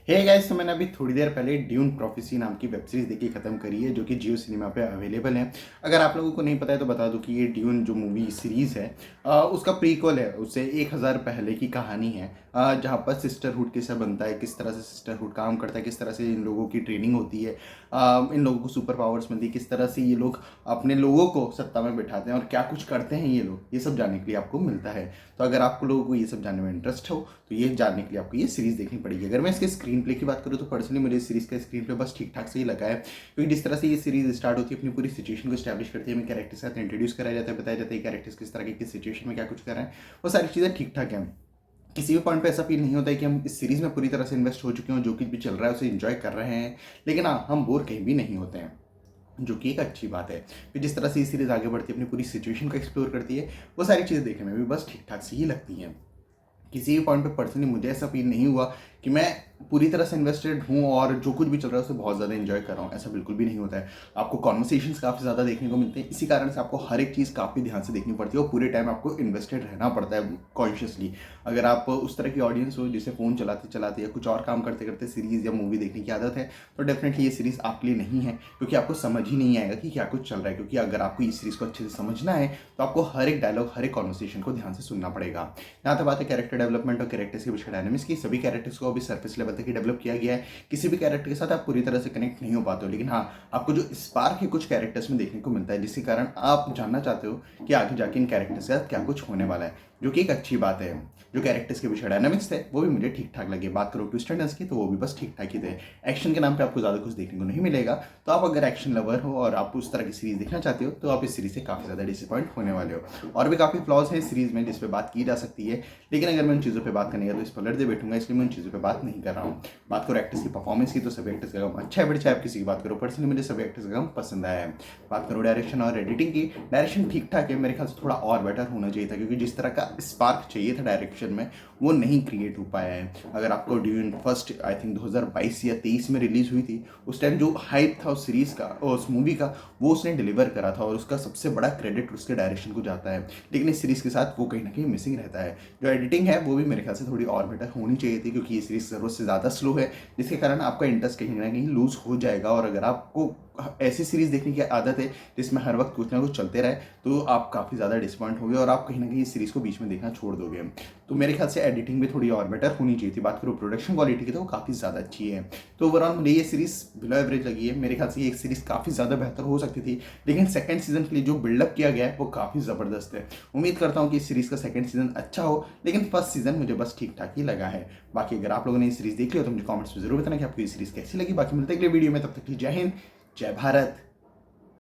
Hey guys, तो मैंने अभी थोड़ी देर पहले ड्यून प्रोफेसी नाम की वेब सीरीज देखी खत्म करी है, जो कि जियो सिनेमा पे अवेलेबल है। अगर आप लोगों को नहीं पता है तो बता दूं कि ये ड्यून जो मूवी सीरीज है उसका प्रीक्वल है। उससे 1000 पहले की कहानी है, जहाँ पर सिस्टरहुड कैसे बनता है, किस तरह से सिस्टरहुड काम करता है, किस तरह से इन लोगों की ट्रेनिंग होती है, इन लोगों को सुपर पावर्स मिलती है, किस तरह से ये लोग अपने लोगों को सत्ता में बिठाते हैं और क्या कुछ करते हैं ये लोग, ये सब जानने के लिए आपको मिलता है। तो अगर आप लोगों को ये सब जानने में इंटरेस्ट हो तो ये जानने के लिए आपको ये सीरीज देखनी पड़ेगी। अगर मैं इसके स्क्रीन प्ले की बात करूँ तो पर्सनली मुझे इस सीरीज का स्क्रीन प्ले बस ठीक ठाक से ही लगा है, क्योंकि जिस तरह से ये सीरीज स्टार्ट होती है अपनी पूरी सिचुएशन को स्टैब्लिश करती है, हमें कैरेक्टर्स के साथ इंट्रोड्यूस कराया जाता है, बताया जाता है कैरेक्टर्स किस तरह के किस सिचुएशन में क्या कुछ कर रहे हैं, वो सारी चीज़ें ठीक ठाक हैं। किसी भी पॉइंट पे ऐसा फील नहीं होता है कि हम इस सीरीज में पूरी तरह से इन्वेस्ट हो चुके हों, जो कुछ भी चल रहा है उसे एंजॉय कर रहे हैं, लेकिन हाँ, हम बोर कहीं भी नहीं होते हैं, जो कि एक अच्छी बात है। फिर जिस तरह से ये सीरीज आगे बढ़ती है, अपनी पूरी सिचुएशन को एक्सप्लोर करती है, वो सारी चीज़ें देखने में भी बस ठीक ठाक से ही लगती हैं। किसी भी पॉइंट पे पर्सनली मुझे ऐसा फील नहीं हुआ कि मैं पूरी तरह से इन्वेस्टेड हूँ और जो कुछ भी चल रहा है उसे बहुत ज़्यादा एंजॉय कर रहा हूँ, ऐसा बिल्कुल भी नहीं होता है। आपको कॉन्वर्सेशंस काफ़ी ज़्यादा देखने को मिलते हैं, इसी कारण से आपको हर एक चीज़ काफ़ी ध्यान से देखनी पड़ती है और पूरे टाइम आपको इन्वेस्टेड रहना पड़ता है कॉन्शियसली। अगर आप उस तरह की ऑडियंस हो जिसे फ़ोन चलाते चलाते या कुछ और काम करते करते सीरीज़ या मूवी देखने की आदत है, तो डेफिनेटली ये सीरीज़ आपके लिए नहीं है, क्योंकि आपको समझ ही नहीं आएगा कि क्या कुछ चल रहा है। क्योंकि अगर आपको इस सीरीज़ को अच्छे से समझना है तो आपको हर एक डायलॉग, हर एक कॉन्वर्सेशन को ध्यान से सुनना पड़ेगा। यहाँ तक बात है कैरेक्टर डेवलपमेंट और कैरेक्टर्स के बीच डायनामिक्स की, सभी कैरेक्टर्स को अभी सरफेस लेवल तक ही डेवलप किया गया है। किसी भी कैरेक्टर के साथ आप पूरी तरह से कनेक्ट नहीं हो पाते हो, लेकिन हाँ, आपको जो स्पार्क है कुछ कैरेक्टर्स में देखने को मिलता है, जिसके कारण आप जानना चाहते हो कि आगे जाके इन कैरेक्टर्स के साथ क्या कुछ होने वाला है, जो कि एक अच्छी बात है। जो कैरेक्टर्स के पीछे डायनामिक्स थे वो भी मुझे ठीक ठाक लगे। बात करो ट्विस्ट एंड टर्न्स की, तो वो भी बस ठीक ठाक ही थे। एक्शन के नाम पे आपको ज़्यादा कुछ देखने को नहीं मिलेगा, तो आप अगर एक्शन लवर हो और आप उस तरह की सीरीज देखना चाहते हो तो आप इस सीरीज से काफ़ी ज़्यादा डिसअपॉइंट होने वाले हो। और भी काफ़ी फ्लॉज हैं इस सीरीज में जिस पर बात की जा सकती है, लेकिन अगर मैं उन चीज़ों पर बात करने का तो स्पॉइलर दे बैठूंगा, इसलिए मैं उन चीज़ों पर बात नहीं कर रहा हूँ। बात करो एक्टर्स की परफॉर्मेंस की, तो सभी एक्टर्स का काम अच्छा है, बट चाहे आप किसी की बात करो, पर्सनली मुझे सभी एक्टर्स का काम पसंद आया है। बात करो डायरेक्शन और एडिटिंग की, डायरेक्शन ठीक ठाक है, मेरे ख्याल से थोड़ा और बेटर होना चाहिए था, क्योंकि जिस तरह का स्पार्क चाहिए था डायरेक्शन में वो नहीं क्रिएट हो पाया है। अगर आपको ड्यून फर्स्ट आई थिंक 2022 या 23 में रिलीज हुई थी, उस टाइम जो हाइप था उस सीरीज का और उस मूवी का, वो उसने डिलीवर करा था और उसका सबसे बड़ा क्रेडिट उसके डायरेक्शन को जाता है। लेकिन इस सीरीज के साथ वो कहीं ना कहीं मिसिंग रहता है। जो एडिटिंग है वो भी मेरे ख्याल से थोड़ी और बेटर होनी चाहिए थी, क्योंकि ये सीरीज ज़रूरत से ज़्यादा स्लो है, जिसके कारण आपका इंटरेस्ट कहीं ना कहीं लूज हो जाएगा। और अगर आपको ऐसी सीरीज देखने की आदत है जिसमें हर वक्त कुछ ना कुछ चलते रहे, तो आप काफ़ी ज़्यादा डिसअपॉइंट होगे और आप कहीं ना कहीं इस सीरीज़ को बीच में देखना छोड़ दोगे। तो मेरे ख्याल से एडिटिंग भी थोड़ी और बेटर होनी चाहिए थी। बात करो प्रोडक्शन क्वालिटी की, तो वो काफ़ी ज़्यादा अच्छी है। तो ओवरऑल मुझे ये सीरीज़ बिलो एवरेज लगी है। मेरे ख्याल से ये एक सीरीज़ काफ़ी ज़्यादा बेहतर हो सकती थी, लेकिन सेकंड सीजन के लिए जो बिल्डअप किया गया है वो काफ़ी ज़बरदस्त है। उम्मीद करता हूँ कि इस सीरीज़ का सेकंड सीजन अच्छा हो, लेकिन फर्स्ट सीजन मुझे बस ठीक ठाक ही लगा है। बाकी अगर आप लोगों ने ये सीरीज़ देख ली हो तो मुझे कॉमेंट्स में जरूर बताना कि आपको ये सीरीज़ कैसी लगी। बाकी मिलते हैं अगले वीडियो में, तब तक की जय हिंद, जय भारत।